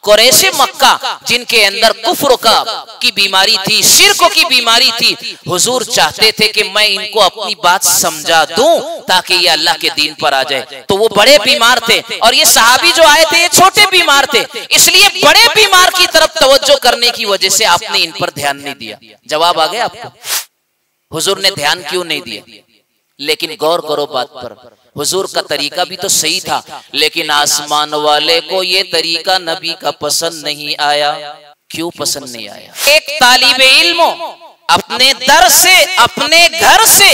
कुरैशे मक्का जिनके अंदर कुफ्र की बीमारी थी, शिर्क की बीमारी थी, हुजूर चाहते थे कि मैं इनको अपनी बात समझा दूं ताकि ये अल्लाह के दीन पर आ जाए। तो वो बड़े बीमार थे और ये सहाबी जो आए थे ये छोटे बीमार थे, इसलिए बड़े बीमार की तरफ तवज्जो करने की वजह से आपने इन पर ध्यान नहीं दिया। जवाब आ गया आपको, हुजूर ने ध्यान क्यों नहीं दिया? लेकिन गौर करो बात पर, हुजूर का तरीका भी तो सही था, लेकिन आसमान वाले को ये तरीका नबी का पसंद नहीं आया। क्यों पसंद नहीं आया? एक तालिबे इल्म अपने दर से, अपने घर से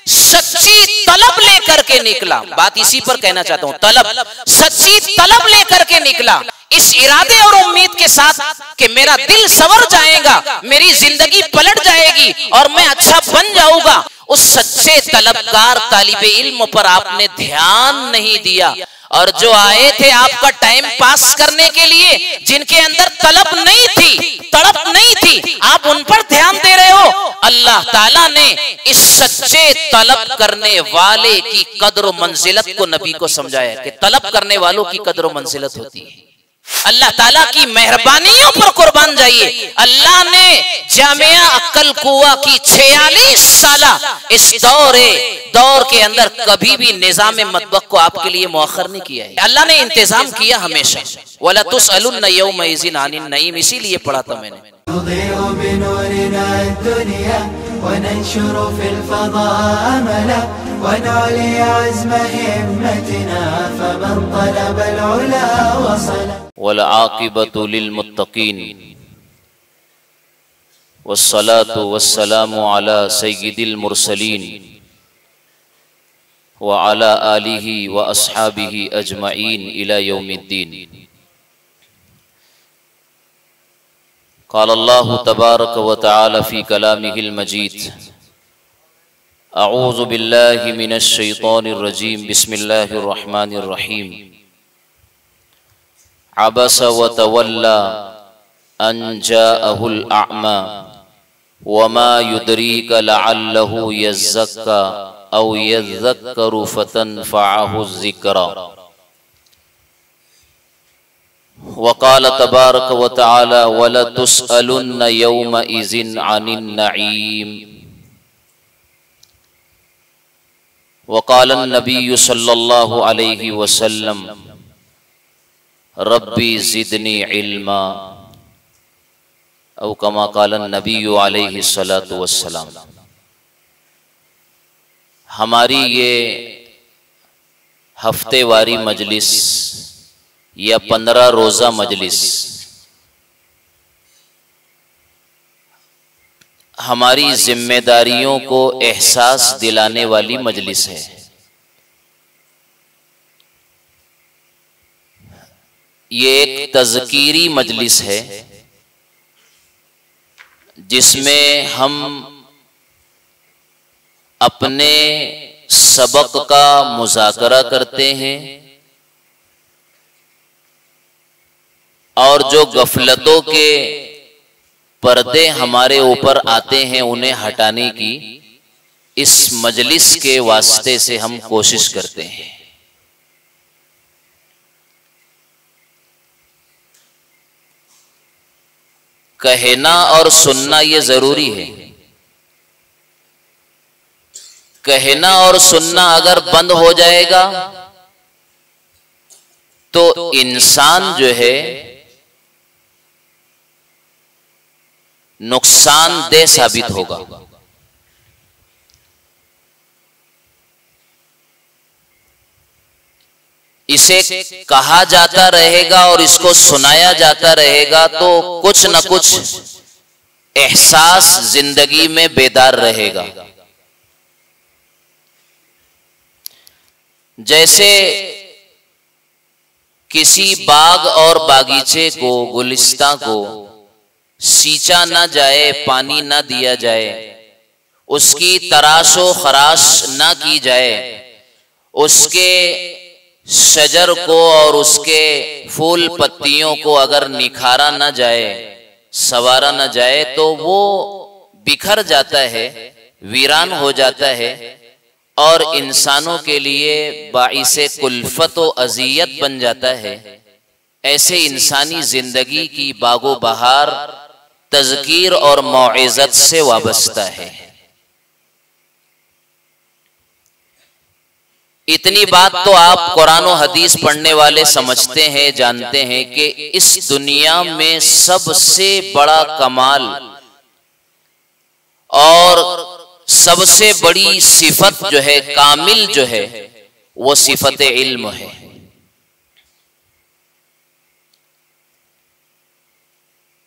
सच्ची तलब लेकर के निकला, बात इसी पर कहना चाहता हूं, तलब, सच्ची तलब लेकर के निकला, इस इरादे और उम्मीद के साथ कि मेरा दिल संवर जाएगा, मेरी जिंदगी पलट जाएगी और मैं अच्छा बन जाऊंगा। उस सच्चे तलबगार तालिबे इल्म पर आपने ध्यान नहीं दिया, और जो आए थे आपका टाइम पास करने के लिए, जिनके अंदर तलब नहीं थी, तड़प नहीं थी, आप उन पर ध्यान दे रहे हो। अल्लाह ताला ने इस सच्चे तलब करने वाले की कद्र मंजिलत को नबी को समझाया कि तलब करने वालों की कद्र मंजिलत होती है। अल्लाह ताला की मेहरबानियों पर कुर्बान जाइए। अल्लाह ने जामिया अक्ल कुआ की 46 साला इस दौर के अंदर कभी भी निजाम मतबख को आपके लिए मुअख्खर नहीं किया है। अल्लाह ने इंतजाम किया हमेशा। वला तुसअलुन यौमइज़िन अनिन नईम, इसीलिए पढ़ा था मैंने। वल आक़िबतु लिल मुत्तक़ीन वस्सलातु वस्सलामु अला सय्यिदिल मुरसलीन व अला आलिहि व अस्हाबिहि अजमईन इला यौमिद्दीन। क़ाल अल्लाहु तबारक व तआला फ़ी कलामिहिल मजीद, अऊज़ु बिल्लाहि मिनश शैतानिर रजीम, बिस्मिल्लाहिर रहमानिर रहीम। अबस व तवल्ला अन जाअहुल अअमा वमा युद्रीका लअल्लहु यज़्ज़क्का औ यज़्ज़क्करु फतनफ़अहु ज़िक्रा। वक़ाल तबारक व तआला वलतुसअलुन्न यौमइज़िन अनिन नईम। वक़ाल नबी सल्लल्लाहु अलैहि वसल्लम रब्बी ज़िदनी इल्मा औ कमा क़ाल नबी अलैहि सलातु वस्सलाम। हमारी ये हफ्तेवारी मजलिस या 15 रोज़ा मजलिस हमारी जिम्मेदारियों को एहसास दिलाने वाली मजलिस है। ये एक तज़कीरी मजलिस है जिसमें हम अपने सबक का मुज़ाकरा करते हैं और जो गफलतों के पर्दे हमारे ऊपर आते हैं उन्हें हटाने की इस मजलिस के वास्ते से हम कोशिश करते हैं। कहना और सुनना ये जरूरी है। कहना और सुनना अगर बंद हो जाएगा तो इंसान जो है नुकसानदेह साबित होगा। इसे कहा जाता रहेगा और इसको सुनाया जाता रहेगा तो कुछ न कुछ एहसास जिंदगी में बेदार रहेगा। जैसे किसी बाग और बागीचे को, गुलिस्तां को सींचा ना जाए, पानी ना दिया जाए, उसकी तराशो खराश ना की जाए, उसके शजर को और उसके फूल पत्तियों को अगर निखारा ना जाए, संवारा ना जाए तो वो बिखर जाता है, वीरान हो जाता है और इंसानों के लिए बाइसे कुल्फत व अजियत बन जाता है। ऐसे इंसानी जिंदगी की बागो बहार तज़कीर और मौइज़त से वाबस्ता है। इतनी बात तो आप कुरान और हदीस पढ़ने वाले समझते हैं, जानते हैं कि इस दुनिया में सबसे बड़ा कमाल और सबसे बड़ी सिफत जो है, कामिल जो है, वो सिफत इल्म है।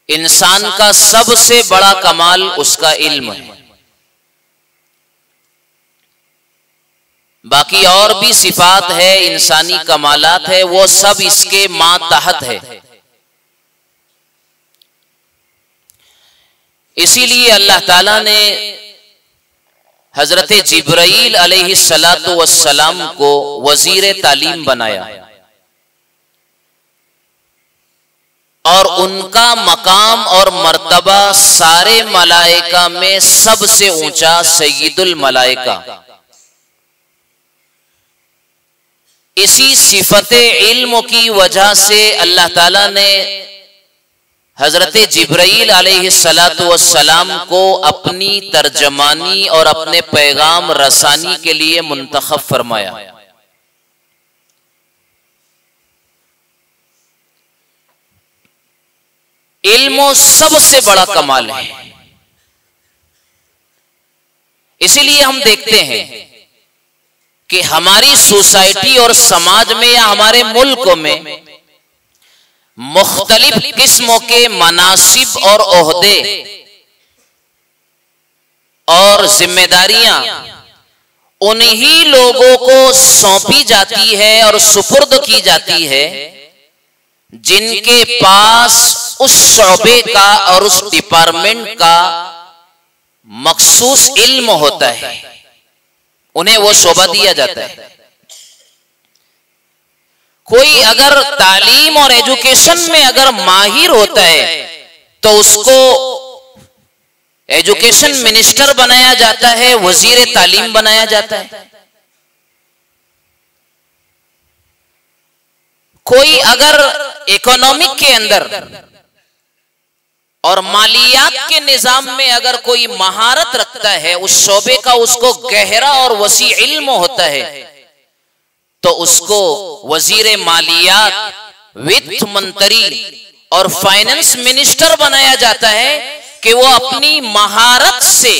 इंसान का सबसे बड़ा कमाल उसका इल्म है। बाकी और भी सिफात है, इंसानी कमालात है, वो सब इसके मातहत है। इसीलिए अल्लाह ताला ने हजरत जिब्राईल अलैहिस्सलातु वस्सलाम को वजीर तालीम बनाया और उनका मकाम और मर्तबा सारे मलाइका में सबसे ऊंचा सय्यिदुल मलाइका। इसी सिफत इल्म की वजह से अल्लाह ताला ने हजरत जिब्राईल अलैहिस्सलातु वस्सलाम को अपनी तर्जमानी और अपने पैगाम रसानी के लिए मुंतखब फरमाया। इल्म सबसे बड़ा कमाल है। इसीलिए हम देखते हैं कि हमारी सोसाइटी और समाज में या हमारे मुल्क में मुख्तलिफ किस्मों के मनासिब और ओहदे और जिम्मेदारियां उन्हीं लोगों को सौंपी जाती है और सुपुर्द की जाती है जिनके पास उस शोबे का और उस डिपार्टमेंट का मखसूस इल्म होता है, उन्हें वो शोबा दिया जाता है। कोई अगर तालीम और एजुकेशन में अगर माहिर होता है तो उसको एजुकेशन मिनिस्टर बनाया जाता है, वजीर तालीम बनाया जाता है। कोई अगर इकोनॉमिक के अंदर और मालियात के निजाम में अगर कोई महारत रखता है, उस शोबे का उसको गहरा और वसी इल्म होता है, तो उसको वजीर मालियात, वित्त मंत्री और फाइनेंस मिनिस्टर बनाया जाता है कि वो अपनी महारत से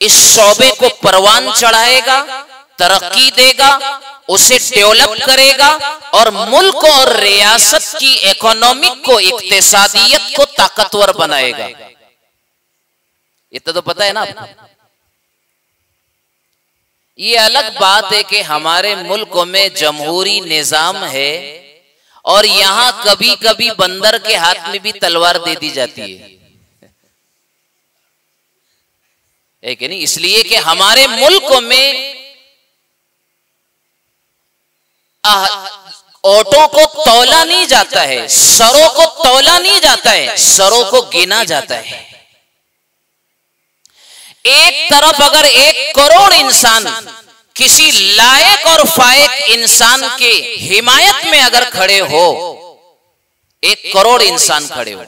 इस शोबे को परवान चढ़ाएगा, तरक्की देगा, उसे डेवलप करेगा और मुल्क और रियासत की इकोनॉमिक को, इक्तिसादियत को ताकतवर बनाएगा। इतना तो पता है ना आपको। ये अलग बात है कि हमारे मुल्क में जमहूरी निजाम है और यहां कभी कभी बंदर के हाथ में भी तलवार दे दी जाती है कि नहीं? इसलिए कि हमारे मुल्क में ऑटो को तौला नहीं जाता है, सरों को तौला नहीं जाता है, सरों को गिना जाता है। एक तरफ अगर 1 करोड़ इंसान किसी लायक और फायक इंसान के हिमायत में अगर खड़े हो, 1 करोड़ इंसान खड़े हो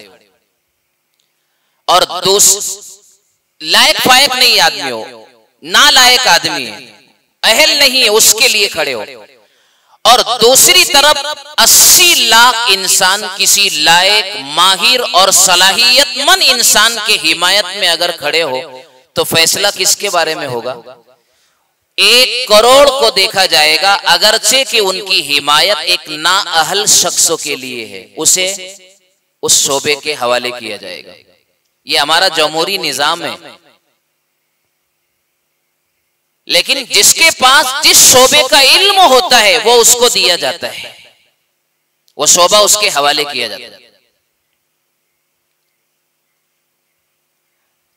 और लायक फायक नहीं आदमी हो, नालायक आदमी है, अहल नहीं है, उसके लिए खड़े हो, और दूसरी तरफ 80 लाख इंसान किसी लायक, माहिर और सलाहियतमंद इंसान के हिमायत में अगर खड़े हो, तो फैसला किसके बारे में होगा? 1 करोड़ को देखा जाएगा, अगरचे कि उनकी हिमायत एक नाअहल शख्सों के लिए है, उसे उस शोबे के हवाले किया जाएगा। ये हमारा जमहूरी निजाम है। लेकिन जिसके पास जिस शोबे का इल्म होता है वो उसको दिया जाता है, वो शोबा उसके हवाले किया जाता है।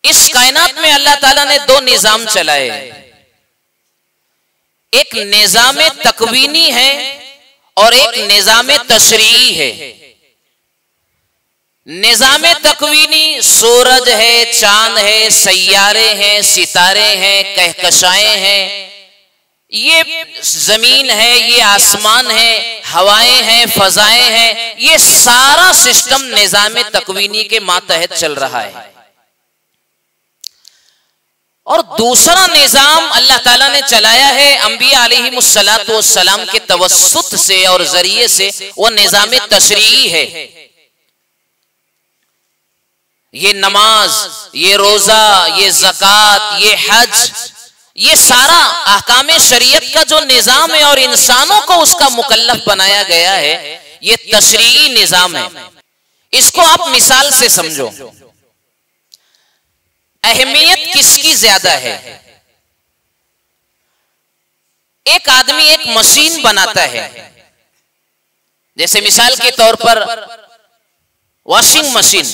इस कायनात में अल्लाह ताला ने 2 निजाम चलाए। एक निजाम तकवीनी है और एक निजाम तशरीई है। निजाम तकवीनी सूरज है, चांद है, सैयारे हैं, सितारे हैं, कहकशाएं हैं, ये जमीन है, ये आसमान है, हवाएं हैं, फजाएं हैं, ये सारा सिस्टम निजाम तकवीनी के मातहत चल रहा है। और दूसरा निजाम अल्लाह ताला ने चलाया है अंबिया अलैहिमुस्सलातु वस्सलाम के तवस्सुत से और जरिए से, वो निजाम तशरीई है। ये नमाज, ये रोजा, ये ज़कात, ये हज, ये सारा अहकामे शरीयत का जो निजाम है और इंसानों को उसका मुकल्लफ बनाया गया है, ये तशरीई निजाम है। इसको आप मिसाल से समझो। अहमियत किसकी ज्यादा है? एक आदमी एक मशीन बनाता है, जैसे मिसाल के तौर पर वॉशिंग मशीन।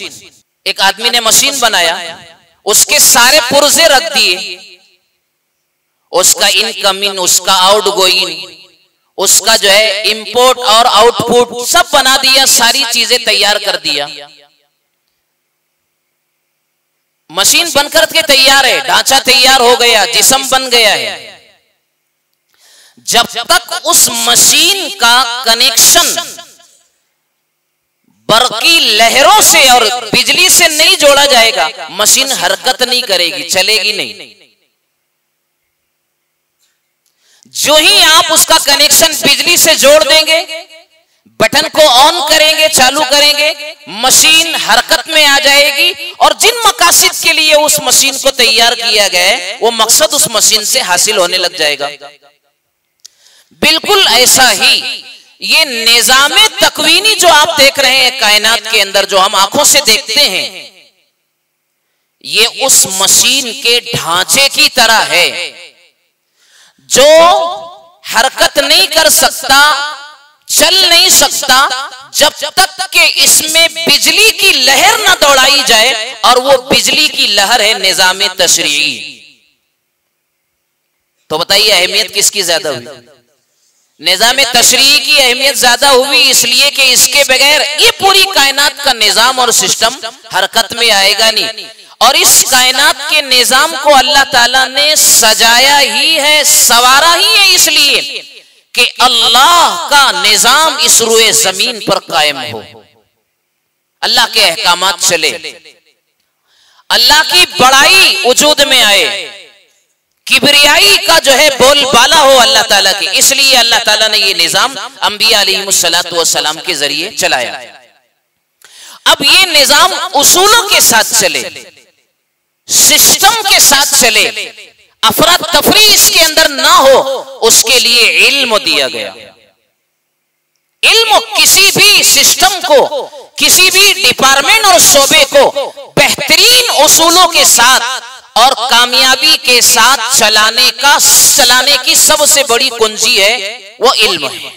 एक आदमी ने मशीन बनाया, उसके सारे पुर्जे रख दिए, उसका इनकमिंग, उसका आउटगोइंग, उसका जो है इंपोर्ट और आउटपुट सब बना दिया, सारी चीजें तैयार कर दिया। मशीन बनकर के तैयार है, ढांचा तैयार हो गया, जिस्म बन गया है। जब तक उस मशीन का कनेक्शन बर्की लहरों से और बिजली से नहीं जोड़ा जाएगा, मशीन हरकत नहीं करेगी, चलेगी नहीं। जो ही आप उसका कनेक्शन बिजली से जोड़ देंगे, बटन को ऑन करेंगे, चालू करेंगे, मशीन हरकत में आ जाएगी और जिन मकासद के लिए उस मशीन को तैयार किया गया है, वो मकसद उस मशीन से हासिल होने लग जाएगा। बिल्कुल ऐसा ही ये निजाम तकवीनी जो आप देख रहे हैं कायनात के अंदर, जो हम आंखों से देखते हैं, ये उस मशीन के ढांचे की तरह है जो हरकत नहीं कर सकता, चल नहीं सकता, जब तक कि इसमें बिजली की लहर ना दौड़ाई जाए, और वो बिजली की लहर है निजाम तशरीई। तो बताइए अहमियत किसकी ज्यादा हुई? निजाम तशरीई की अहमियत ज्यादा हुई, इसलिए कि इसके बगैर ये पूरी कायनात का निजाम और सिस्टम हरकत में आएगा नहीं। और इस कायनात के निजाम को अल्लाह ताला ने सजाया ही है, सवारा ही है, इसलिए कि अल्लाह का निजाम इस रुए जमीन पर कायम हो, अल्लाह के अहकामात चले, अल्लाह की बड़ाई वजूद में आए, किबरियाई का जो है बोलबाला हो अल्लाह ताला की। इसलिए अल्लाह ताला ने ये निजाम अंबिया अलैहिमुस्सलातु वस्सलाम के जरिए चलाया। अब ये निजाम उसूलों के साथ चले, सिस्टम के साथ चले, अफरा तफरी इसके अंदर ना हो, उसके लिए इल्म दिया गया। इल्म किसी भी सिस्टम को, किसी भी डिपार्टमेंट और शोबे को बेहतरीन उसूलों के साथ और कामयाबी के साथ चलाने की सबसे बड़ी कुंजी है, वो इल्म है।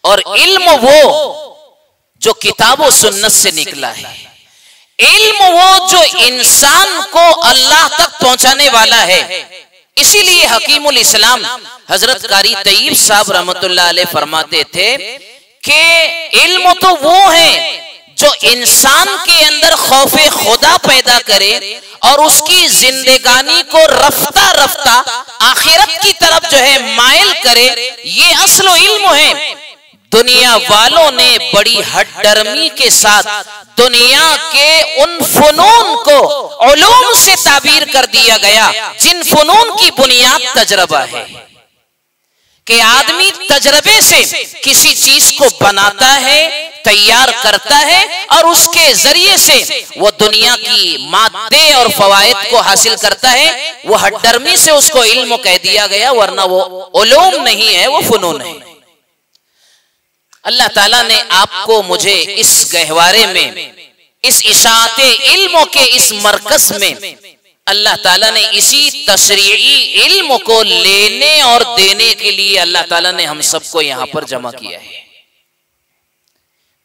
और इल्म वो जो किताब और सुन्नत से निकला है, इल्म वो जो इंसान को अल्लाह तक पहुंचाने वाला है। इसीलिए हकीमुल इस्लाम हजरत कारी तय्यब साहब रहमतुल्लाह अलैह फरमाते थे कि इल्म तो वो है जो इंसान के अंदर खौफे खुदा पैदा करे और उसकी जिंदगानी को रफ्ता रफ्ता आखिरत की तरफ जो है माइल करे। ये असल इल्म है। दुनिया वालों ने बड़ी हड्डर्मी के साथ दुनिया के उन फनून को उलूम से ताबीर कर दिया गया जिन फनून की बुनियाद तजरबा है, कि आदमी तजरबे से किसी चीज को बनाता है, तैयार करता है और उसके जरिए से वो दुनिया की मादे और फवायद को हासिल करता है। वो हड्डर्मी से उसको इल्म कह दिया गया, वरना वो उलूम नहीं है, वो फनून है। अल्लाह ताला ने आपको मुझे इस गहवारे में, इस इशाअते इल्म के इस मरकज में अल्लाह ताला ने इसी तशरीई इल्म को लेने और देने के लिए अल्लाह ताला ने हम सबको यहां पर जमा किया है।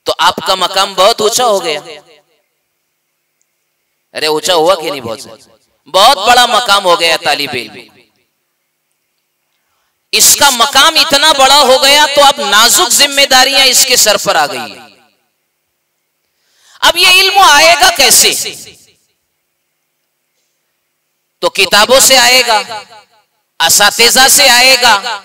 तो आपका मकाम बहुत ऊंचा हो गया। अरे ऊंचा हुआ कि नहीं? बहुत बड़ा मकाम हो गया तालिबे इल्म। इसका मकाम इतना बड़ा हो गया तो अब नाजुक जिम्मेदारियां इसके सर पर आ गई है। अब ये इल्म आएगा कैसे? तो किताबों से आएगा, असातिज़ा से आएगा,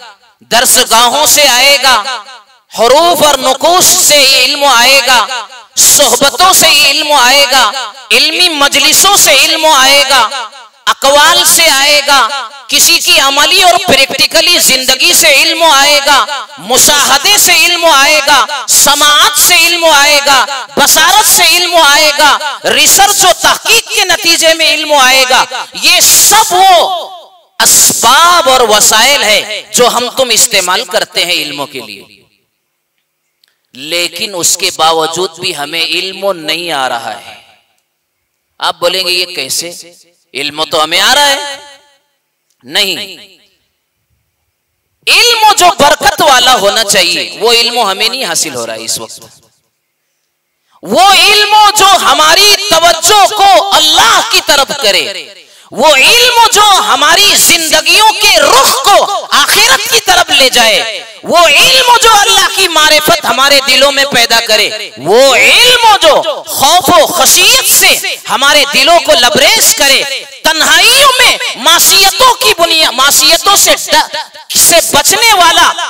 दर्सगाहों से आएगा, हुरूफ और नुकूश से इल्म आएगा, सोहबतों से इल्म आएगा, इल्मी मजलिसों से इल्म आएगा, अकवाल से आएगा, किसी की अमली और प्रैक्टिकली जिंदगी से इल्म आएगा, मुशाहदे से इल्म आएगा, समाअत से इल्म आएगा, बसारत से इल्म आएगा, रिसर्च और तहकीक के नतीजे में इल्म आएगा। ये सब वो असबाब और वसाइल है जो हम तुम इस्तेमाल करते हैं इल्मों के लिए, लेकिन उसके बावजूद भी हमें इल्म नहीं आ रहा है। आप बोलेंगे ये कैसे, इल्म तो हमें आ रहा है। नहीं, इल्म जो बरकत वाला होना चाहिए वो इल्म हमें नहीं हासिल हो रहा है इस वक्त। वो इल्म जो हमारी तवज्जो को अल्लाह की तरफ करे, वो इल्म जो हमारी जिंदगियों के रुख को आखिरत की तरफ ले जाए, वो इल्म जो अल्लाह की मारिफत हमारे दिलों में पैदा करे, वो इल्म जो खौफ व खशियत से हमारे दिलों को लबरेज करे, तन्हाइयों में मासियतों की बुनियाद, मासियतों से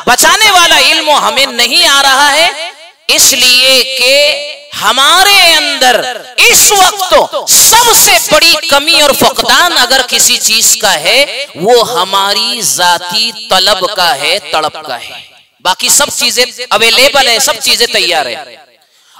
बचाने वाला इल्म हमें नहीं आ रहा है। इसलिए कि हमारे अंदर इस वक्त सबसे बड़ी कमी और फकदान अगर किसी चीज का है वो हमारी जाती तलब का है, तड़प का है। बाकी सब चीजें अवेलेबल है, सब चीजें तैयार है।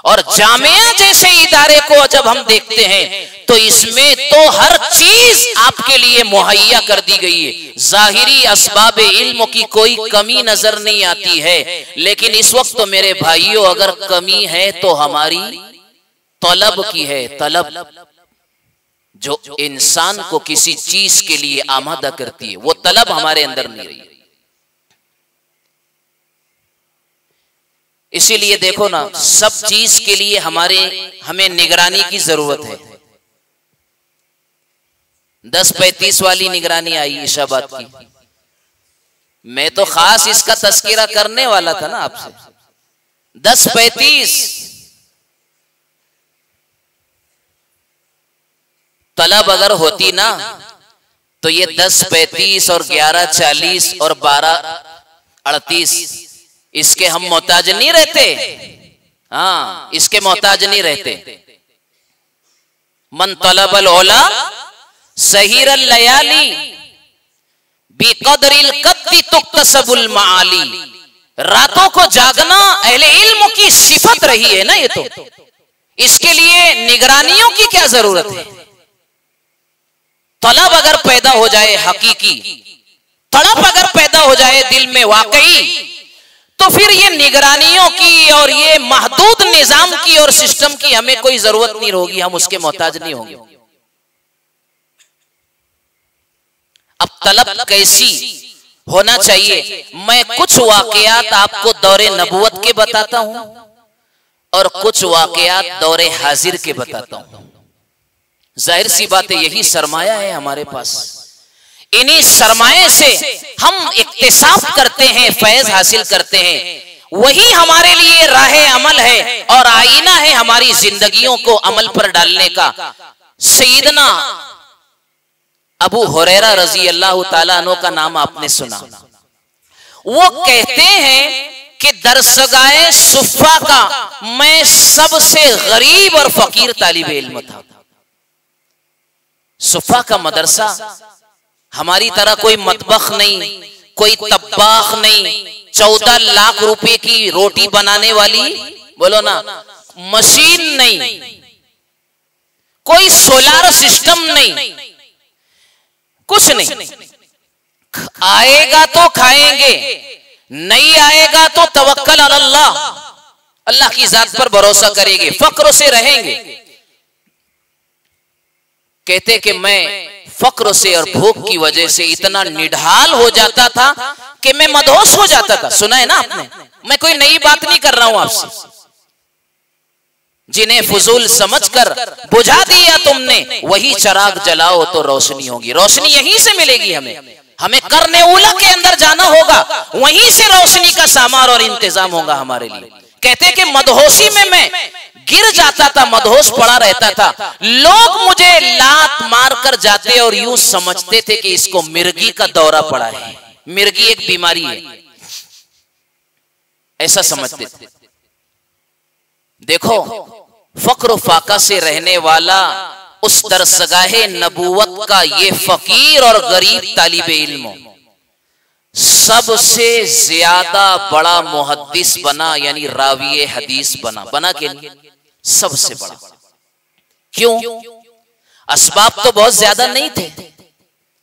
और जामिया जैसे इदारे को जब हम देखते हैं तो इसमें तो हर चीज आपके लिए मुहैया कर दी गई है। जाहिरी असबाब इल्म की कोई कमी नजर नहीं आती है, लेकिन इस वक्त तो मेरे भाइयों अगर कमी है तो हमारी तलब की है। तलब जो इंसान को किसी चीज के लिए आमादा करती है, वो तलब हमारे अंदर नहीं रही। इसीलिए देखो ना, सब चीज के लिए हमें निगरानी की जरूरत है। 10-35 वाली निगरानी आई इशाबाद की, मैं तो खास इसका तस्कीरा करने वाला था ना आपसे। 10-35 तलब अगर होती ना तो ये 10-35 और 11-40 और 12-38 इसके हम मोहताज नहीं रहते। हाँ, इसके मोहताज नहीं रहते। मन तलबल ओला सहीरल लयाली बिकदरिल कद्दी तुक्तसबुल माली। रातों को जागना अहले इल्म की सिफत रही है ना ये तो। इसके लिए निगरानियों की क्या जरूरत है। तलब अगर पैदा हो जाए, हकीकी तड़प अगर पैदा हो जाए दिल में वाकई, तो फिर ये निगरानियों की और ये महदूद निजाम की और सिस्टम की हमें कोई जरूरत नहीं होगी, हम उसके मोहताज नहीं होंगे। अब तलब कैसी होना चाहिए, मैं कुछ वाकयात आपको दौरे नबुवत के बताता हूं और कुछ वाकयात दौरे हाजिर के बताता हूं। जाहिर सी बात है, यही सरमाया है हमारे पास। इन्हीं सरमाए से हम इक्तिसाब करते हैं, फैज हासिल करते हैं। वही हमारे लिए राह अमल है और आईना है हमारी जिंदगियों को अमल पर डालने का। सईदना अबू हुरैरा रजी अल्लाह ताला अन्हु का नाम आपने सुना। वो कहते हैं कि दरसगाए सुफ़ा का मैं सबसे गरीब और फकीर तालिब इल्म था। सुफ़ा का मदरसा, हमारी तरह कोई मतबख नहीं, कोई तब्बाख नहीं, 14 लाख रुपए की रोटी बनाने वाली बोलो ना मशीन नहीं, कोई सोलार सिस्टम नहीं, कुछ नहीं। आएगा तो खाएंगे, नहीं आएगा तो तवक्कल अल्लाह, अल्लाह की जात पर भरोसा करेंगे, फक्र से रहेंगे। कहते कि मैं फक्र से और भूख की वजह से इतना निढाल हो जाता था कि मैं मदहोश हो जाता था। सुना है ना आपने, मैं कोई नई बात नहीं कर रहा हूं आपसे। जिन्हें फजूल समझकर बुझा दिया तुमने, वही चिराग जलाओ तो रोशनी होगी। रोशनी यहीं से मिलेगी हमें करने उला के अंदर जाना होगा, वहीं से रोशनी का सामान और इंतजाम होगा हमारे लिए। कहते कि मदहोशी में मैं गिर जाता था, मदहोश पड़ा रहता था। लोग मुझे लात मार कर जाते और यूं समझते थे कि इसको मिर्गी का दौरा पड़ा है, मिर्गी एक बीमारी है, ऐसा समझते थे। देखो, फक्र फाका से रहने वाला उस दरसगाहे नबूवत का ये फकीर और गरीब तालिबे इल्म सबसे ज्यादा बड़ा मुहद्दिस बना, यानी राविये हदीस बना के नहीं, सबसे बड़ा। क्यों? असबाब तो बहुत ज्यादा नहीं थे,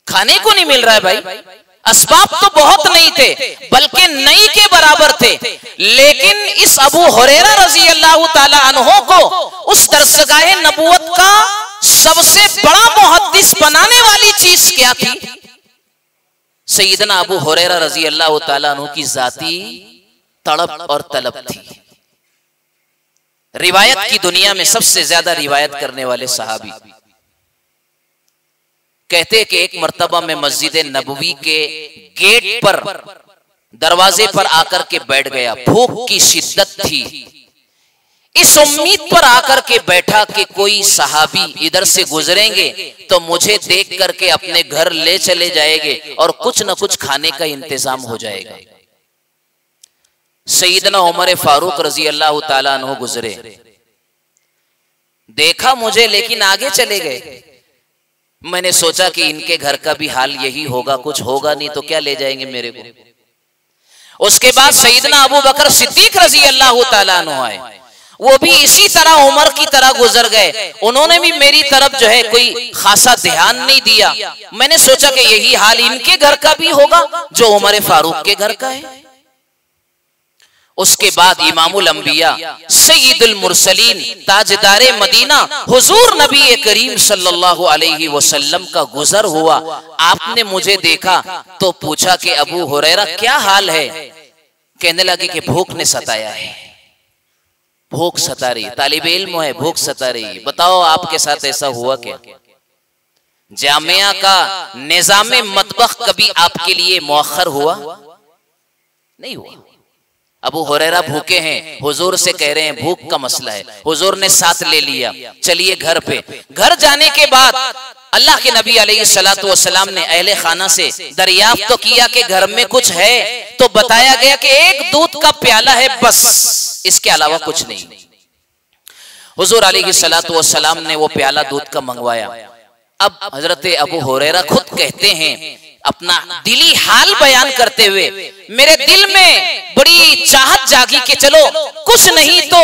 खाने को नहीं मिल रहा है भाई, असबाब तो बहुत नहीं थे, बल्कि नहीं के बराबर थे। लेकिन इस अबू हुरैरा रजी अल्लाह ताला अन्हो को उस दरसगाहे नबूवत का सबसे बड़ा मुहद्दिस बनाने वाली चीज क्या थी? सैयदना अबू हुरैरा रजी अल्लाह ताला अन्हु की जाती तड़प और तलब थी। रिवायत की दुनिया में सबसे ज्यादा रिवायत करने वाले सहाबी। कहते कि एक मर्तबा में मस्जिद नबवी के गेट पर, दरवाजे पर आकर के बैठ गया। भूख की शिद्दत थी, इस उम्मीद पर आकर के बैठा कि कोई सहाबी इधर से गुजरेंगे तो मुझे देख करके अपने घर ले चले जाएंगे और कुछ न कुछ खाने का इंतजाम हो जाएगा। सईदना उमर फारूक रजी अल्लाह ताला अन्हु गुजरे, देखा मुझे लेकिन आगे चले गए। मैंने सोचा कि इनके घर का भी हाल यही होगा, कुछ होगा नहीं तो क्या ले जाएंगे मेरे को। उसके बाद सईदना अबू बकर सिद्दीक रजी अल्लाह ताला अन्हु आए, वो भी इसी तरह उमर की तरह गुजर गए। उन्होंने भी मेरी तरफ जो है कोई खासा ध्यान नहीं दिया। मैंने सोचा कि यही हाल इनके घर का भी होगा जो उमर फारूक के घर का है। उसके बाद इमामुल अंबिया सय्यदुल मुरसलीन ताजदारे मदीना हुजूर नबी करीम सल्लल्लाहु अलैहि वसल्लम का गुजर हुआ। आपने मुझे देखा तो पूछा कि अबू हुरैरा क्या हाल है? कहने लगे कि भूख ने सताया है, भूख सता रही, तालिबे इल्म है, भूख सता रही। बताओ आपके साथ ऐसा हुआ क्या? जामिया का निजामे मतबख कभी आपके लिए मुअख्खर हुआ? नहीं हुआ। अबू हुरैरा भूखे हैं, हुजूर से कह रहे हैं भूख का मसला है। हुजूर ने साथ ले लिया, चलिए घर पे। घर जाने के बाद अल्लाह के नबी अलैहिस्सलातु वस्सलाम ने अहले खाना से दरियाफ्त तो किया कि घर में कुछ है, तो बताया गया कि एक दूध का प्याला है, बस, इसके अलावा कुछ नहीं। हुजूर अलैहिस्सलातु वस्सलाम ने वो प्याला दूध का मंगवाया। अब हजरत अबू हुरैरा खुद कहते हैं, अपना दिली हाल बयान करते हुए, मेरे दिल में बड़ी चाहत जागी कि चलो कुछ नहीं तो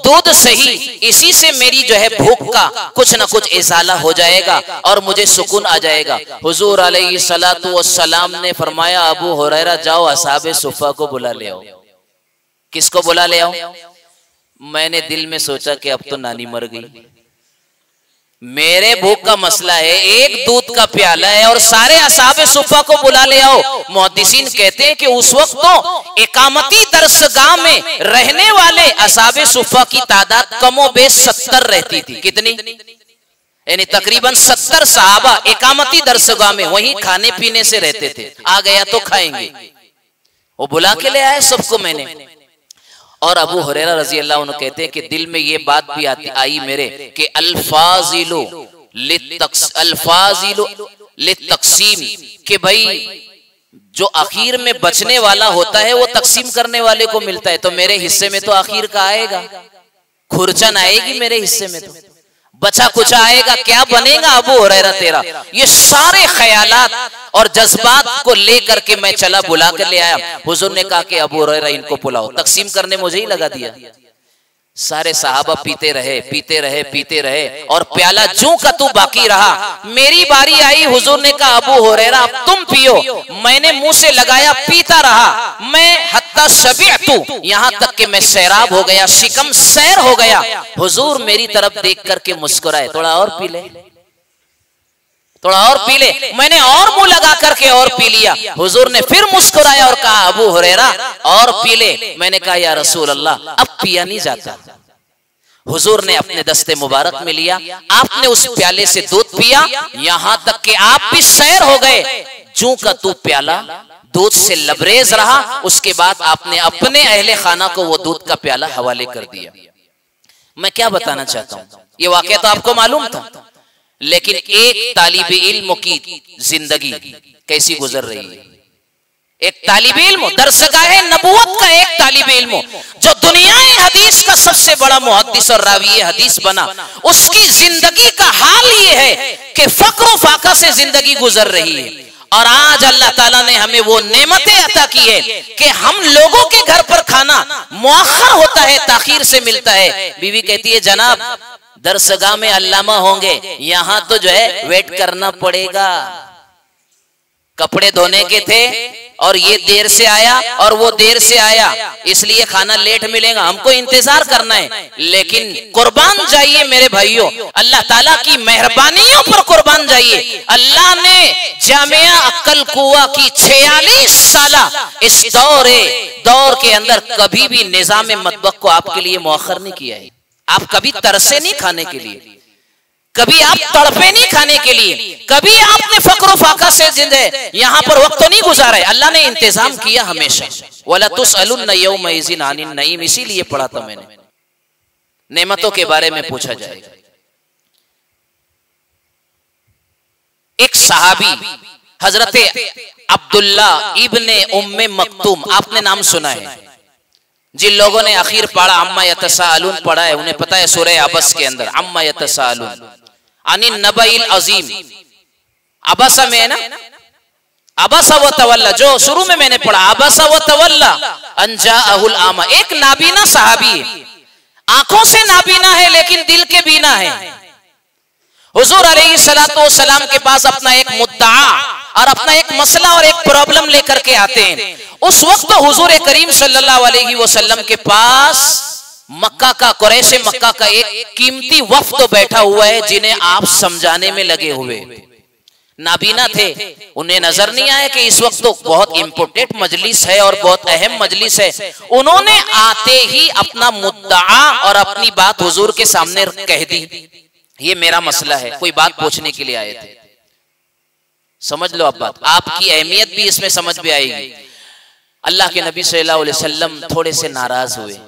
दूध सही, इसी से मेरी जो है भूख का कुछ न कुछ इजाला हो जाएगा और मुझे सुकून आ जाएगा। हुजूर अलैहिस्सलातु वस्सलाम ने फरमाया, अबू हुरैरा जाओ असहाबे सुफ़ा को बुला ले आओ। किसको बुला ले आओ? मैंने दिल में सोचा कि अब तो नानी मर गई, मेरे भूख का मसला है, एक दूध का प्याला है और सारे असहाबे सुफ़ा को बुला ले आओ। मुहद्दिसीन कहते हैं कि उस वक्त तो इकामती दरसगाह में रहने वाले असहाबे सुफ़ा की तादाद कमो बेश 70 रहती थी। कितनी? यानी तकरीबन 70 सहाबा इकामती दरसगाह में वहीं खाने पीने से रहते थे। आ गया तो खाएंगे, वो बुला के ले आए सबको मैंने। और अबू हुरैरा रजी अल्लाह अन्हु कहते हैं कि दिल में ये बात भी आई मेरे कि अल्फाजिलु लित्तक़सीम, कि भाई जो आखिर में बचने वाला होता है वो तकसीम करने वाले को मिलता है, तो मेरे हिस्से में तो आखिर का आएगा, खुरचन आएगी मेरे हिस्से में, तो बचा कुछ आएगा, क्या बनेगा अबू हुरैरा तेरा? ये सारे ख्यालात और जज्बात को लेकर के मैं चला, बुला कर ले आया। हुजूर ने कहा कि अबू हुरैरा इनको बुलाओ। तकसीम करने मुझे ही लगा दिया। सारे सहाबा पीते रहे, पीते रहे, पीते रहे और प्याला जूं का तू बाकी रहा। मेरी बारी आई, हुजूर ने कहा अबू हुरैरा अब तुम पियो। मैंने मुंह से लगाया, पीता रहा मैं, हत्ता शबिअतु, यहाँ तक कि मैं सैराब हो गया, शिकम सैर हो गया। हुजूर मेरी तरफ देख करके मुस्कुराए, थोड़ा और पी ले, थोड़ा और पी ले। मैंने और मुंह लगा करके और पी लिया। हुजूर ने फिर मुस्कुराया और कहा अबू हुरैरा और पी ले। मैंने कहा या रसूल अल्लाह अब पिया नहीं जाता। हुजूर ने अपने दस्ते मुबारक में लिया, आपने उस प्याले से दूध पिया, यहां तक कि आप भी सैर हो गए। जूं का तू प्याला दूध से लबरेज रहा। उसके बाद आपने अपने अहले खाना को वो दूध का प्याला हवाले कर दिया। मैं क्या बताना चाहता हूं, ये वाकया तो आपको मालूम था, लेकिन एक तालिबे इल्म की जिंदगी कैसी गुजर रही है। एक तालिबे इल्म, दरसगाह नबुवत का एक तालिबे इल्म जो दुनियाए हदीस का सबसे बड़ा मुहद्दिस और रावी हदीस बना, उसकी जिंदगी का हाल ये है कि फक्र फाका से जिंदगी गुजर रही है। और आज अल्लाह ताला ने हमें वो नेमतें अता की है कि हम लोगों के घर पर खाना मुअख्खर होता है, ताखीर से मिलता है। बीवी कहती है जनाब दरसगाह में अल्लामा होंगे, यहां तो जो है वेट करना पड़ेगा। कपड़े धोने के थे और ये देर से आया और वो देर से आया, इसलिए खाना लेट मिलेगा, हमको इंतजार करना है। लेकिन कुर्बान जाइए मेरे भाइयों, अल्लाह ताला की मेहरबानियों पर कुर्बान जाइए। अल्लाह ने जामिया अक्ल कुआ की 46 साला इस दौर के अंदर कभी भी निजाम मतबख को आपके लिए मुअख्खर नहीं किया है। आप कभी तरसे नहीं खाने के लिए, कभी आप तड़पे नहीं खाने के लिए, कभी आपने फक्र फाका से जिंदे यहाँ पर वक्त तो नहीं गुजारा है। अल्लाह ने इंतजाम किया हमेशा। वला तुसअलुन्ना यौमा इज़िन अनिन नईम, इसीलिए पढ़ा था मैंने, नेमतों के बारे में पूछा जाएगा। एक सहाबी हजरत अब्दुल्ला इब्ने उम्मे मक्तूम, आपने नाम सुना है। जिन लोगों ने आखिर पढ़ा अम्मा यतसाअलून पढ़ा है, उन्हें पता है सूरह अबस के अंदर अम्मा यतसाअलून अनिन नबइल अजीम, अबसा में है ना, अबसा व तवल्ला, जो शुरू में मैंने पढ़ा अबसा व तवल्ला अन जाअहुल आमा। एक नाबीना सहाबी है, आंखों से नाबीना है लेकिन दिल के बीना है। हुजूर अलैहिस्सलातु वस्सलाम के पास अपना एक मुद्दा और अपना एक मसला और एक प्रॉब्लम लेकर के आते हैं। उस वक्त तो हुजूर करीम सल्लल्लाहु अलैहि वसल्लम के पास मक्का का, कुरैश मक्का का एक कीमती वफ्द तो बैठा हुआ है जिन्हें आप समझाने में लगे हुए। नाबीना थे, उन्हें नजर नहीं आया कि इस वक्त तो बहुत इंपोर्टेंट मजलिस है और बहुत अहम मजलिस है। उन्होंने आते ही अपना मुद्दा और अपनी बात हुजूर के सामने कह दी, ये मेरा मसला है, कोई बात पूछने के लिए आए थे। समझ लो अब बात, आपकी अहमियत भी इसमें समझ में आएगी। अल्लाह के नबी सल्लल्लाहु अलैहि वसल्लम थोड़े से नाराज हुए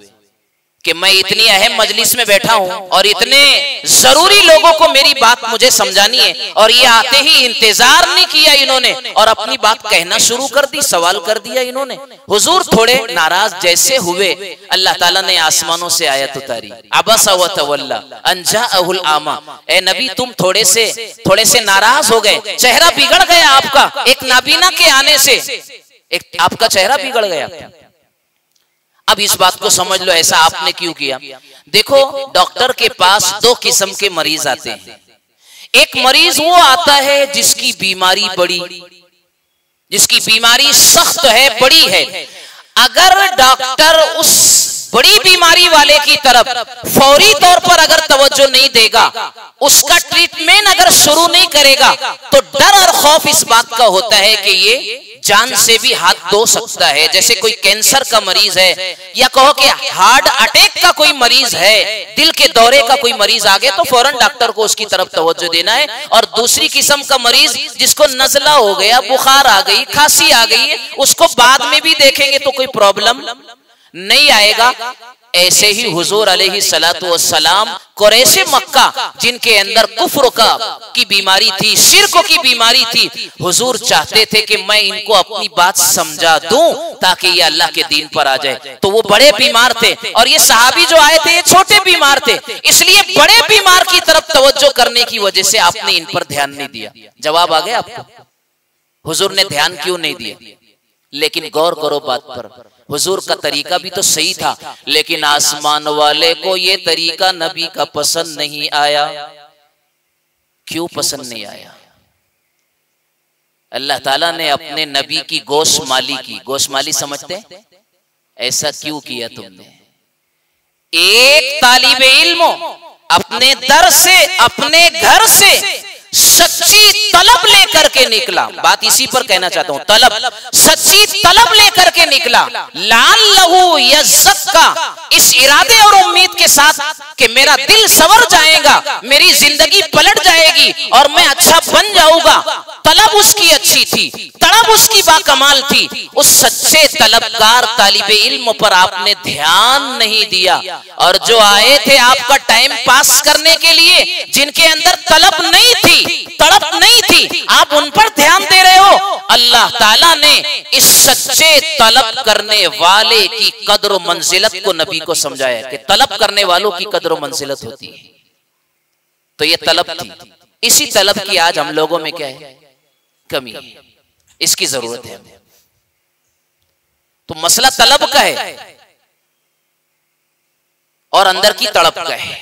कि मैं इतनी अहम मजलिस में बैठा हूं और इतने जरूरी लोगों को मेरी बात मुझे समझानी है, और ये आते ही इंतजार नहीं किया इन्होंने और अपनी बात कहना शुरू कर दी, सवाल कर दिया इन्होंने। हुजूर थोड़े नाराज जैसे हुए, अल्लाह ताला ने आसमानों से आयत उतारी, अबसा व तवल्ला अन जाअहुल आमा। ए नबी तुम थोड़े से नाराज हो गए, चेहरा बिगड़ गया आपका, एक नाबीना के आने से एक आपका चेहरा बिगड़ गया। अब इस बात को समझ लो, ऐसा आपने क्यों किया। देखो डॉक्टर के पास दो किस्म के मरीज आते हैं। एक मरीज वो आता है जिसकी बीमारी बड़ी, जिसकी बीमारी सख्त है, बड़ी है। अगर डॉक्टर उस बड़ी बीमारी वाले की तरफ फौरी तौर पर अगर तवज्जो नहीं देगा, उसका ट्रीटमेंट अगर शुरू नहीं करेगा, तो डर और खौफ इस बात का होता है कि ये जान से भी हाथ धो सकता है। जैसे कोई कैंसर का मरीज है या कहो कि हार्ट अटैक का कोई मरीज है, दिल के दौरे का कोई मरीज आ गया, तो फौरन डॉक्टर को उसकी तरफ तवज्जो देना है। और दूसरी किस्म का मरीज जिसको नज़ला हो गया, बुखार आ गई, खांसी आ गई है, उसको बाद में भी देखेंगे तो कोई प्रॉब्लम नहीं आएगा। ऐसे ही हुजूर अलैहिस्सलातु वस्सलाम कुरैश मक्का जिनके अंदर कुफ्र की बीमारी थी, शिर्क की बीमारी थी, हुजूर चाहते थे कि मैं इनको अपनी बात समझा दूं ताकि ये अल्लाह के दीन पर आ जाए। तो वो बड़े बीमार थे और ये सहाबी जो आए थे ये छोटे बीमार थे, इसलिए बड़े बीमार की तरफ तवज्जो करने की वजह से आपने इन पर ध्यान नहीं दिया। जवाब आ गया आपको, हुजूर ने ध्यान क्यों नहीं दिया। लेकिन गौर करो बात पर, हुजूर का तरीका भी तो सही था, लेकिन आसमान वाले को ये तरीका नबी का पसंद नहीं आया। क्यों पसंद नहीं आया? अल्लाह ताला ने अपने नबी की गोशमाली की, गोशमाली समझते, ऐसा क्यों किया तुमने? एक तालिबे इल्म अपने दर से, अपने घर से सच्ची तलब लेकर के निकला। बात इसी पर कहना चाहता हूं, तलब, सच्ची तलब लेकर के निकला। लाल लहू यज्जत का इस इरादे और उम्मीद के साथ कि मेरा दिल संवर जाएगा, मेरी जिंदगी पलट जाएगी और मैं अच्छा बन जाऊंगा। तलब उसकी अच्छी थी, तलब उसकी बाकमाल थी। उस सच्चे तलबगार तालिबे इल्म पर आपने ध्यान नहीं दिया, और जो आए थे आपका टाइम पास करने के लिए, जिनके अंदर तलब नहीं थी, तड़प नहीं थी, आप उन पर ध्यान दे रहे हो। अल्लाह ताला ने इस सच्चे तलब करने वाले की कद्र मंजिलत को नबी को समझाया कि तलब करने वालों की कद्र मंजिलत होती है। तो ये तलब थी। इसी तलब की आज हम लोगों में क्या है, कमी है, इसकी जरूरत है। तो मसला तलब का है और अंदर की तड़प का है।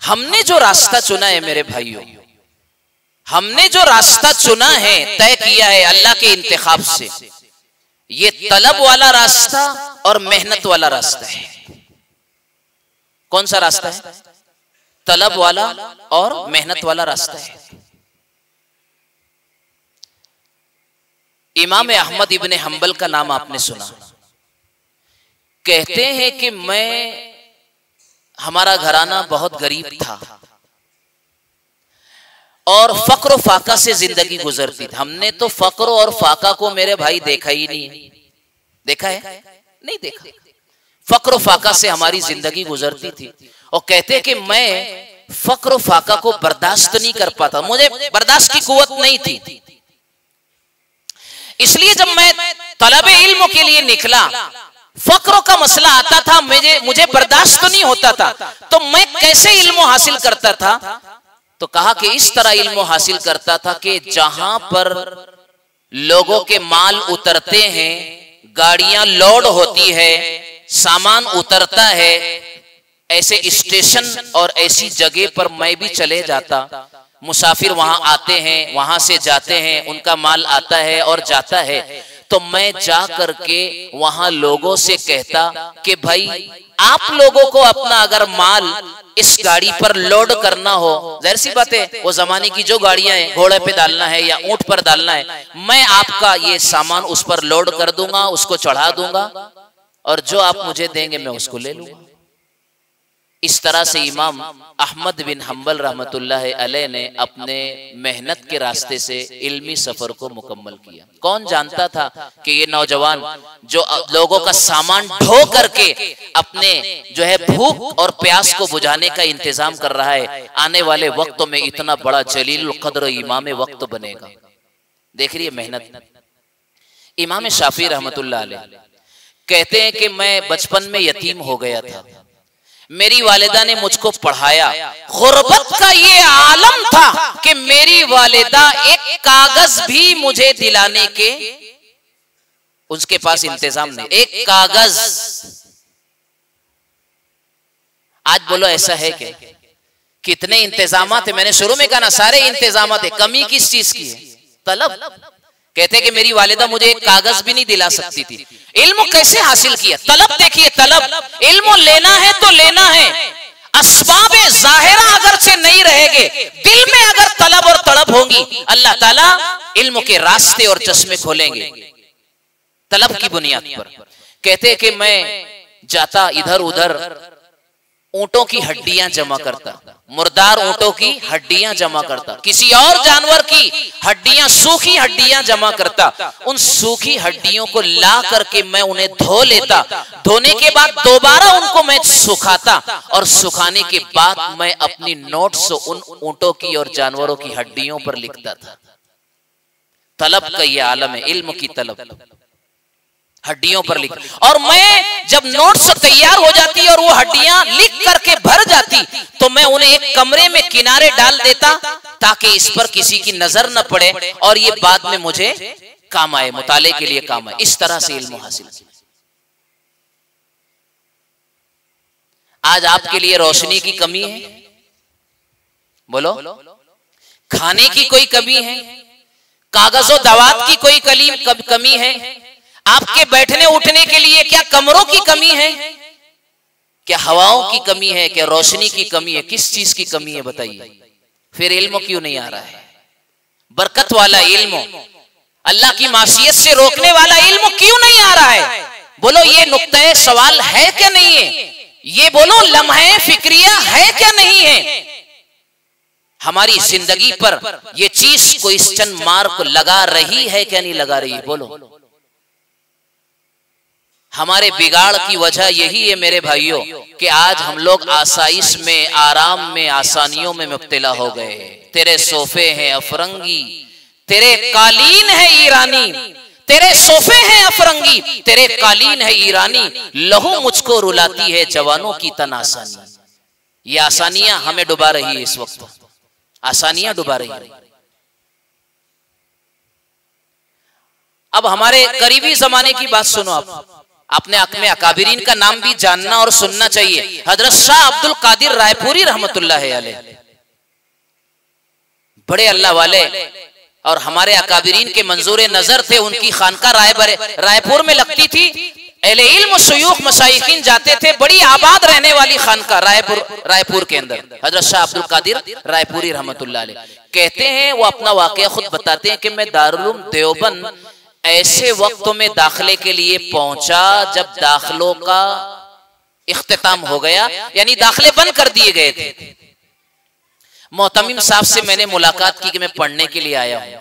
हमने जो रास्ता चुना है मेरे भाइयों, हमने जो रास्ता चुना है, तय किया है अल्लाह के इंतखाब से, ये तलब वाला रास्ता और मेहनत वाला रास्ता है। कौन सा रास्ता है? तलब वाला और मेहनत वाला रास्ता है। इमाम अहमद इब्ने हंबल का नाम आपने सुना। कहते हैं कि हमारा घराना बहुत गरीब था और फक्र फाका से जिंदगी गुजरती थी। हमने तो फक्र और फाका को मेरे भाई देखा ही नहीं। देखा है? नहीं देखा। फक्र फाका से हमारी जिंदगी गुजरती थी और कहते कि मैं फक्र फाका को बर्दाश्त नहीं कर पाता, मुझे बर्दाश्त की कुव्वत नहीं थी। इसलिए जब मैं तलबे इल्म के लिए निकला, फक्र का मसला आता था, मुझे बर्दाश्त तो नहीं होता था, तो मैं कैसे इल्म हासिल करता था? तो कहा कि इस तरह इल्म हासिल करता था कि जहां पर लोगों के माल उतरते हैं, गाड़ियां लोड होती है, सामान उतरता है, ऐसे स्टेशन और ऐसी जगह पर मैं भी चले जाता। मुसाफिर वहां आते हैं, वहां से जाते हैं, उनका माल आता है और जाता है, तो मैं जा करके वहां लोगों से कहता कि भाई आप लोगों को अपना अगर माल इस गाड़ी पर लोड करना हो, जाहिर सी बात है वो जमाने की जो गाड़ियां हैं, घोड़े पे डालना है या ऊंट पर डालना है, मैं आपका ये सामान उस पर लोड कर दूंगा, उसको चढ़ा दूंगा और जो आप मुझे देंगे मैं उसको ले लूंगा। इस तरह से इमाम अहमद बिन हंबल रहमतुल्लाह अलैह ने अपने मेहनत के रास्ते से इल्मी सफर को मुकम्मल किया। कौन जानता था कि ये नौजवान जो लोगों का सामान ढो करके अपने जो है भूख और प्यास को बुझाने का इंतजाम कर रहा है, आने वाले वक्तों में इतना बड़ा जलील कद्र इमाम वक्त बनेगा। देख रही है मेहनत। इमाम शाफी रहमतुल्लाह अलैह कहते हैं कि मैं बचपन में यतीम हो गया था, मेरी वालिदा ने मुझको पढ़ाया। गुर्बत का ये आलम था कि मेरी वालिदा एक कागज भी मुझे दिलाने के उसके पास इंतजाम नहीं, एक कागज। आज बोलो ऐसा है क्या? कितने इंतजामात है? मैंने शुरू में कहा ना, सारे इंतजामात है। कमी किस चीज की है? तलब। कहते कि मेरी वालिदा मुझे एक कागज भी नहीं दिला सकती थी। इल्म कैसे हासिल किया? तलब। देखिए तलब, इल्म लेना है तो लेना है। अस्बाबे जाहिरा अगर से नहीं रहेंगे, दिल में अगर तलब और तड़प होंगी, अल्लाह ताला इल्म के रास्ते और चश्मे खोलेंगे तलब की बुनियाद पर। कहते कि मैं जाता इधर उधर, ऊंटों की हड्डियां जमा करता, मुर्दार ऊंटों की हड्डियां जमा करता, किसी और जानवर की हड्डियां, सूखी हड्डियां जमा करता। उन सूखी हड्डियों को ला करके मैं उन्हें धो लेता, धोने के बाद दोबारा उनको मैं सुखाता और सुखाने के बाद मैं अपनी नोट्स उन ऊंटों की और जानवरों की हड्डियों पर लिखता था। तलब का यह आलम है, इल्म की तलब, हड्डियों पर लिख। और मैं जब नोट्स तैयार हो जाती और वो हड्डियां लिख करके भर जाती, तो मैं उन्हें एक कमरे में किनारे डाल देता ताकि इस पर किसी की नजर न पड़े और ये बाद में मुझे काम आए, मुताले के लिए काम आए। इस तरह से इल्म हासिल। आज आपके लिए रोशनी की कमी है, बोलो, खाने की कोई कमी है, कागजों दवात की कोई कमी है, आपके बैठने उठने के लिए क्या कमरों की कमी है, क्या हवाओं की कमी है, क्या रोशनी की कमी है? किस चीज की कमी है बताइए? फिर इल्म क्यों नहीं आ रहा है? बरकत वाला इल्म, अल्लाह की मासियत से रोकने वाला इल्म क्यों नहीं आ रहा है? बोलो ये नुक्ता सवाल है क्या नहीं है? ये बोलो लम्हे फिक्रिया है क्या नहीं है? हमारी जिंदगी पर ये चीज क्वेश्चन मार्क लगा रही है क्या नहीं लगा रही है? बोलो। हमारे बिगाड़ की वजह यही है मेरे भाइयों कि आज हम लोग आसाइश में, आराम में, आसानियों में मुब्तला हो गए। तेरे सोफे हैं अफरंगी, तेरे कालीन है ईरानी, तेरे सोफे हैं अफरंगी, तेरे कालीन है ईरानी, लहू मुझको रुलाती है जवानों की तन आसानी। ये आसानियां हमें डुबा रही है, इस वक्त आसानियां डुबा रही है। अब हमारे करीबी जमाने की बात सुनो आप। अपने हक में अकाबिरीन का नाम भी जानना और सुनना चाहिए। हजरत शाह अब्दुल कादिर रायपुरी रहमतुल्लाह अलैह बड़े अल्लाह वाले और हमारे अकाबिरीन के मंजूर नजर थे। उनकी खानका रायपुर में लगती थी। अहले इल्म शयूख मशाइखीन जाते थे। बड़ी आबाद रहने वाली खानका रायपुर के अंदर। हजरत शाह अब्दुल कादिर रायपुरी रहमतुल्लाह अलैह कहते हैं, वो अपना वाकया खुद बताते हैं कि मैं दारुल उलूम देवबंद ऐसे वक्तों में दाखिले के लिए पहुंचा जब दाखिलों का इख्तिताम हो गया, यानी दाखिले बंद कर दिए गए थे। मोहतमिम साहब से मैंने मुलाकात की कि मैं पढ़ने के लिए आया हूं।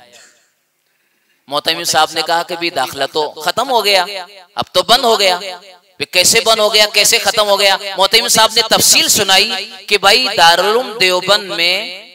मोहतमिम साहब ने कहा कि भी दाखिला तो खत्म हो गया, अब तो बंद हो गया। कैसे बंद हो गया, कैसे खत्म हो गया? मोहतमिम साहब ने तफसील सुनाई कि भाई दारुल उलूम देवबंद में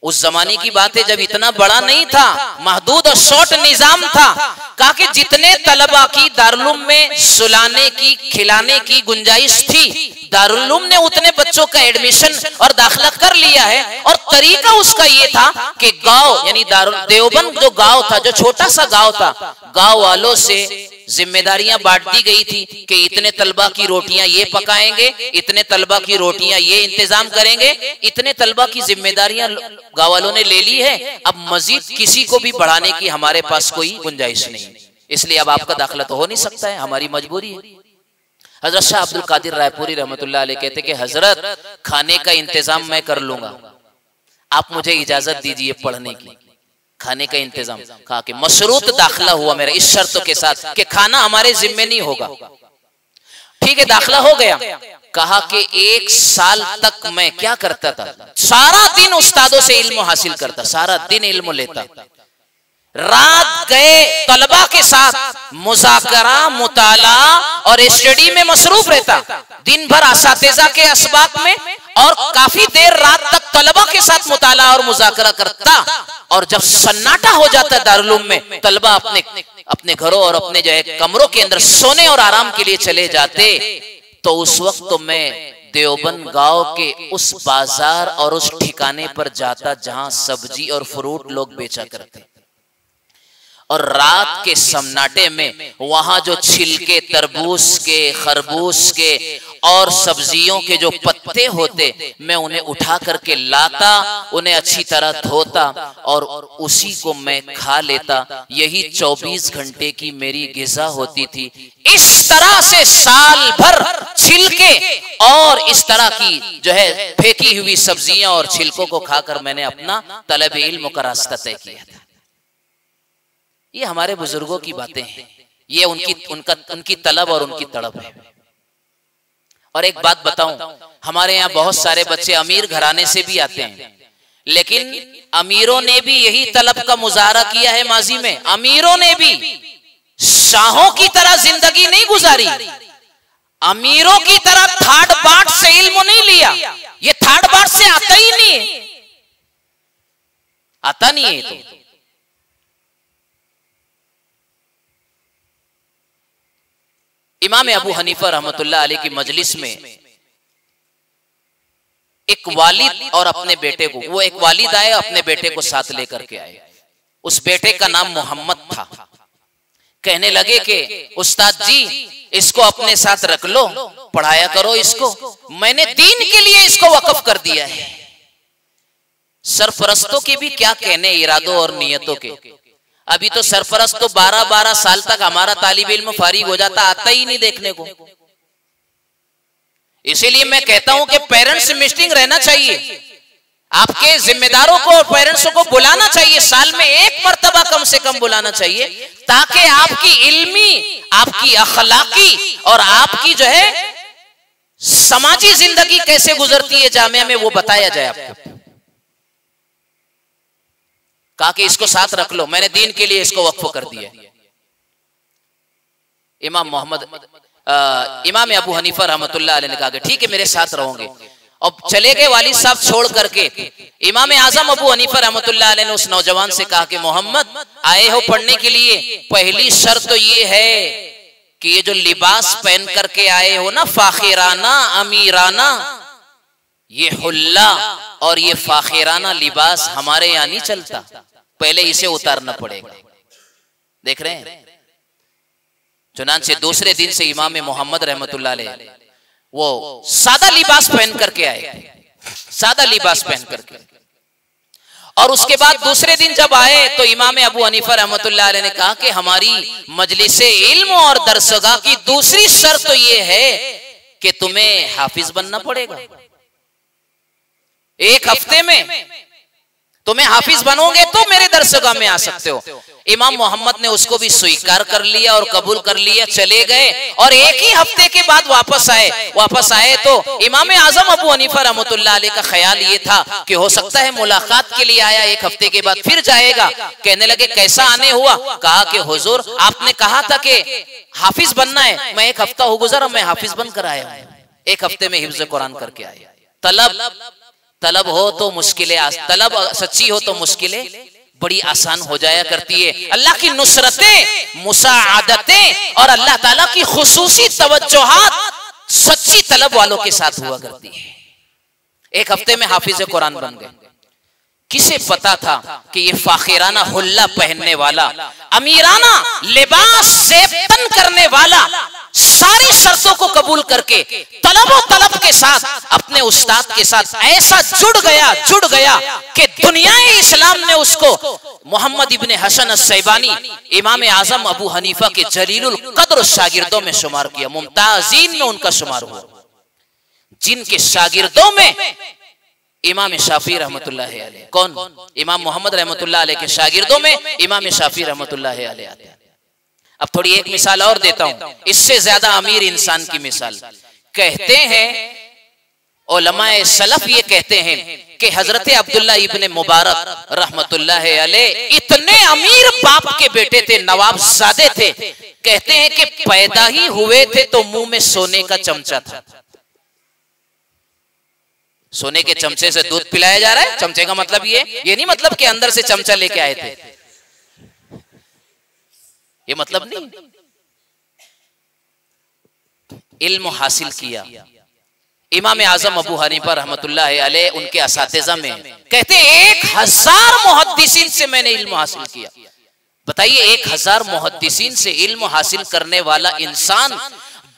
उस जमाने की बात है जब इतना बड़ा नहीं था, महदूद और शॉर्ट निजाम था। कहा कि जितने तलबा की दारुल उलूम में सुलाने की, खिलाने की गुंजाइश थी, दारुल उलूम ने उतने बच्चों का एडमिशन और दाखिला कर लिया है। और तरीका उसका ये था कि गांव यानी देवबंद जो गांव था, जो छोटा सा गांव था, गांव वालों से जिम्मेदारियां बांट दी गई थी कि इतने तलबा की रोटियां ये पकाएंगे, इतने तलबा की रोटियां ये इंतजाम करेंगे। इतने तलबा की जिम्मेदारियां गांव वालों ने ले ली है। अब मजीद किसी को भी बढ़ाने की हमारे पास कोई गुंजाइश नहीं, इसलिए अब आपका दाखिला तो हो नहीं सकता है, हमारी मजबूरी है। हजरत शाह अब्दुल कादिर रायपुरी रहमतुल्लाह अलैह कहते कि हजरत खाने का इंतजाम मैं कर लूंगा, आप मुझे इजाजत दीजिए पढ़ने की, खाने का इंतजाम। कहा कि मशरूत दाखिला हुआ मेरा इस शर्तों के साथ कि खाना हमारे जिम्मे नहीं होगा। ठीक है, दाखिला हो गया। कहा कि 1 साल तक मैं क्या करता था, सारा दिन उस्तादों से इल्म हासिल करता, सारा दिन इल्म लेता, रात गए तलबा के साथ मुज़ाकरा, मुताला और स्टडी में मसरूफ रहता, दिन भर असातिज़ा के असबाब में, और काफी देर रात तक तलबा के साथ मुताला और मुज़ाकरा करता। और जब सन्नाटा हो जाता दारुल उलूम में, तलबा अपने घरों और अपने जो है कमरों के अंदर सोने और आराम के लिए चले जाते, तो उस वक्त तो मैं देवबंद गांव के उस बाजार और उस ठिकाने पर जाता जहां सब्जी और फ्रूट लोग बेचा करते, और रात के सन्नाटे में वहां जो छिलके तरबूज के, खरबूज के और सब्जियों के जो पत्ते होते, मैं उन्हें उठा करके लाता, उन्हें अच्छी तरह धोता और उसी को मैं खा लेता। यही 24 घंटे की मेरी गिज़ा होती थी। इस तरह से साल भर छिलके और इस तरह की जो है फेंकी हुई सब्जियां और छिलकों को खाकर मैंने अपना तलब इल्म का रास्ता तय किया था। ये हमारे बुजुर्गों की बातें हैं, ये उनकी तलब और उनकी तड़प है। और एक बात बताऊं, हमारे यहाँ बहुत सारे बच्चे अमीर घराने से भी आते हैं, लेकिन अमीरों ने भी यही तलब का मुजाहरा किया है माजी में। अमीरों ने भी शाहों की तरह जिंदगी नहीं गुजारी, अमीरों की तरह थार्ड पार्ट से इल्म नहीं लिया। ये थार्ड पार्ट से आता ही नहीं है, आता नहीं है। तो इमाम अबू हनीफा रहमतुल्लाह अलैह की मजलिस में एक वालिद और अपने बेटे को, वो एक वालिद आए अपने बेटे को साथ लेकर के आए। उस बेटे का नाम मोहम्मद था। कहने लगे कि उस्ताद जी इसको अपने साथ रख लो, पढ़ाया करो इसको, मैंने दीन के लिए इसको वक्फ कर दिया है। सरपरस्तों के भी क्या कहने इरादों और नियतों के। अभी तो सरपरस्त तो 12-12 साल तक हमारा तालिब इल्म फारिग हो जाता, आता ही नहीं देखने को। इसीलिए मैं कहता हूं कि पेरेंट्स मीटिंग रहना चाहिए, आपके जिम्मेदारों को और पेरेंट्सों को बुलाना चाहिए, साल में 1 मर्तबा कम से कम बुलाना चाहिए, ताकि आपकी इल्मी, आपकी अखलाकी और आपकी जो है समाजी जिंदगी कैसे गुजरती है जामिया में, वो बताया जाए आपको। कहा कि इसको साथ रख लो, मैंने दीन के लिए इसको वक्फ कर दिया। इमाम अबू हनीफा रहमतुल्लाह अलैह ने कहा कि ठीक है मेरे साथ रहोगे। अब चले गए वालिद साहब छोड़ करके। इमाम आजम अबू हनीफा रहमतुल्लाह अलैह ने उस नौजवान से कहा कि मोहम्मद आए हो पढ़ने के लिए, पहली शर्त तो ये है कि ये जो लिबास पहन करके आए हो ना, फाखिराना अमीराना, ये हुल्ला और ये फाखिराना लिबास हमारे यहाँ नहीं चलता, पहले इसे उतारना पड़ेगा। देख रहे हैं, चुनांचे दूसरे दिन से इमाम मोहम्मद रहमतुल्लाह अलैह वो सादा लिबास पहन करके आए, सादा लिबास पहन करके। और उसके बाद दूसरे दिन जब आए तो इमाम अबू हनीफा रहमतुल्लाह अलैह ने कहा कि हमारी मजलिसे इल्म और दरसगाह की दूसरी शर्त तो ये है कि तुम्हें हाफिज बनना पड़ेगा। एक हफ्ते में तुम्हें हाफिज बनोगे तो मेरे दरसगाह में आ सकते हो। इमाम मोहम्मद ने उसको भी स्वीकार कर लिया और कबूल कर लिया, चले गए। और एक ही हफ्ते के बाद वापस आए तो इमाम आजम अबू हनीफा रहमतुल्लाह अलैह का ख्याल ये था कि हो सकता है मुलाकात के लिए आया, एक हफ्ते के बाद फिर जाएगा। कहने लगे कैसा आने हुआ? कहा कि हुजूर आपने कहा था कि हाफिज बनना है, मैं एक हफ्ता हो गुजरा, मैं हाफिज बनकर आया, एक हफ्ते में हिफ्ज कुरान करके आया। तलब हो तो मुश्किलें, तलब सच्ची हो तो मुश्किलें बड़ी आसान हो जाया करती है। अल्लाह की नुसरतें, मुसाअदतें और अल्लाह ताला की खुसूसी तवज्जुहात सच्ची तलब वालों के साथ हुआ करती है। एक हफ्ते में हाफिज कुरान बन गए। किसे पता था कि ये फाखिराना हुल्ला पहनने वाला, अमीराना लिबास सेबतन करने वाला, सारी शर्तों को कबूल करके तलब के साथ अपने उस्ताद के साथ ऐसा जुड़ गया कि दुनियाए इस्लाम ने उसको मोहम्मद इब्ने हसन अस्सैबानी इमाम आजम अबू हनीफा के जलीलुल कद्र शागिर्दों में शुमार किया, मुमताजीन में उनका शुमार हुआ, जिनके शागिर्दों में इमाम शाफी रहमतुल्लाह अलैह, कौन? इमाम मोहम्मद रहमतुल्लाह अलैह के शागिर्दों में इमाम शाफी रहमतुल्लाह अलैह आते हैं। अब थोड़ी एक मिसाल और देता हूं, इससे ज्यादा अमीर इंसान की मिसाल। कहते हैं उलमाए सलफ ये कहते हैं कि हजरत अब्दुल्ला इब्ने मुबारक रहमतुल्लाह अलैह इतने अमीर बाप के बेटे थे, नवाबजादे थे। कहते हैं कि पैदा ही हुए थे तो मुंह में सोने का चमचा था। सोने के चमचे से दूध पिलाया जा रहा है, चमचे का मतलब ये नहीं मतलब कि अंदर से चमचा लेके आए थे, ये मतलब नहीं। इल्म हासिल किया। इमाम आजम अबू हनीफा रहमतुल्लाह अलैह उनके असातिज़ा में कहते हैं 1000 मुहद्दिसीन से मैंने इल्म हासिल किया। बताइए 1000 मुहद्दिसीन से इल्म हासिल करने वाला इंसान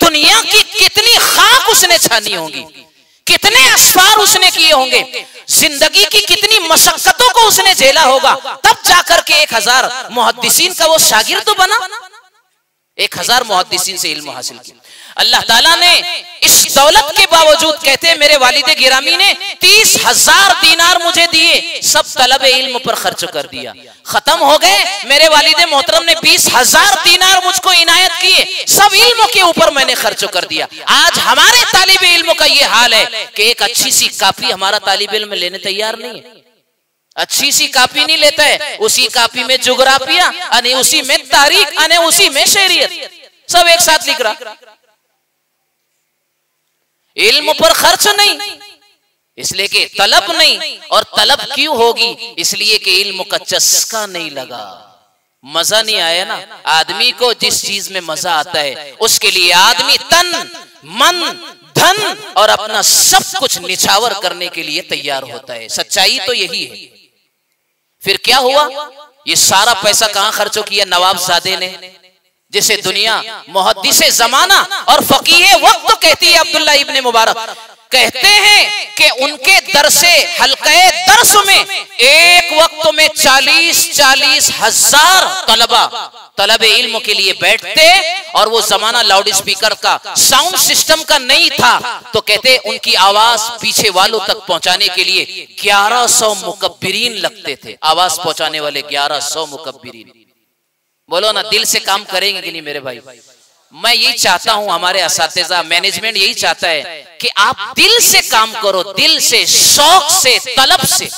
दुनिया की कितनी खाक उसने छानी होगी, कितने असफार उसने किए होंगे, जिंदगी की कितनी मशक्कतों को उसने झेला होगा, तब जाकर के 1000 मुहद्दिसीन का वो शागिर्द बना। 1000 मुहद्दिसीन से इल्म हासिल किया। अल्लाह ताला ने इस दौलत के बावजूद, कहते हैं मेरे वालिद गिरामी ने 30,000 दीनार मुझे दिए, सब तलब इल्म पर खर्च कर दिया। खत्म हो गए, मेरे वालिद मोहतरम ने 20,000 दीनार मुझको इनायत किए, सब इल्म के ऊपर मैंने खर्च कर दिया। आज हमारे तालिब इल्म का ये हाल है कि एक अच्छी सी कापी हमारा तालिब इल्म लेने तैयार नहीं है। अच्छी सी कापी नहीं लेता है, उसी कापी में जुगराफिया अने उसी में तारीख अने उसी में शरीयत सब एक साथ लिख रहा। इल्म पर खर्च नहीं, इसलिए कि तलब नहीं। और तलब क्यों होगी? इसलिए कि इल्म का चस्का नहीं लगा, मजा नहीं आया ना। आदमी को जिस चीज में मजा आता है उसके लिए आदमी तन मन धन और अपना सब कुछ निछावर करने के लिए तैयार होता है। सच्चाई तो यही है। फिर क्या हुआ? ये सारा पैसा कहां खर्च किया नवाबजादे ने, जिसे दुनिया मुहद्दिसे जमाना और फकीहे वक्त कहती है। अब्दुल्ला इब्ने मुबारक कहते हैं कि उनके दरसे हल्के दर्स में एक वक्त में 40-40 हजार तलब इल्म के लिए बैठते, और वो जमाना लाउड स्पीकर का साउंड सिस्टम का नहीं था, तो कहते उनकी आवाज पीछे वालों तक पहुंचाने के लिए 1100 मुकब्बिरीन लगते थे। आवाज पहुंचाने वाले 1100 मुकब्बिरीन। बोलो ना, दिल से काम करेंगे कि नहीं मेरे भाई? मैं यही चाहता हूं, हमारे असातिज़ा मैनेजमेंट यही चाहता है कि आप दिल से काम करो, दिल से, शौक से, तलब से।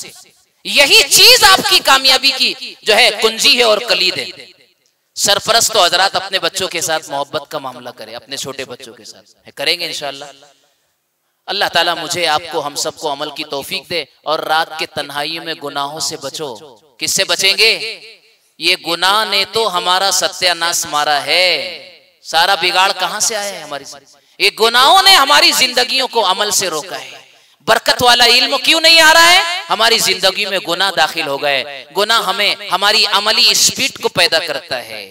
यही चीज आपकी कामयाबी की जो है कुंजी है और कलीद है। सरपरस्त तो हजरात अपने बच्चों के साथ मोहब्बत का मामला करें, अपने छोटे बच्चों के साथ करेंगे इंशाअल्लाह। अल्लाह ताला मुझे आपको हम सबको अमल की तौफीक दे और रात के तन्हाई में गुनाहों से बचो। किससे बचेंगे? ये गुनाह ने तो हमारा सत्यानाश मारा है। सारा बिगाड़ कहां से आया है? हमारी ये गुनाहों ने हमारी जिंदगियों को अमल से रोका है। बरकत वाला इल्म क्यों नहीं आ रहा है? हमारी जिंदगी में गुनाह दाखिल हो गए। गुनाह हमें हमारी अमली स्पीड को पैदा करता है,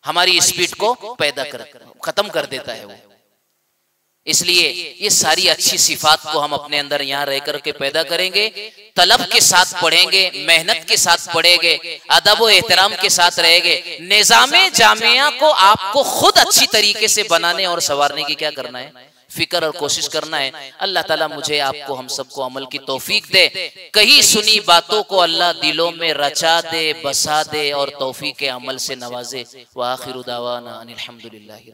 हमारी स्पीड को खत्म कर देता है वो। इसलिए ये सारी अच्छी सिफात को हम अपने अंदर यहाँ रह करके पैदा करेंगे, तलब के साथ पढ़ेंगे, मेहनत के साथ पढ़ेंगे, अदब व एहतराम के साथ रहेंगे। निज़ामे जामिया को आपको खुद अच्छी तरीके से बनाने और संवारने की क्या करना है? फिक्र और कोशिश करना है। अल्लाह ताला मुझे आपको हम सबको अमल की तौफीक दे। कहीं सुनी बातों को अल्लाह दिलों में रचा दे, बसा दे और तौफीक अमल से नवाजे। व आखिरु दावाना अनिल हम्दुलिल्लाहि।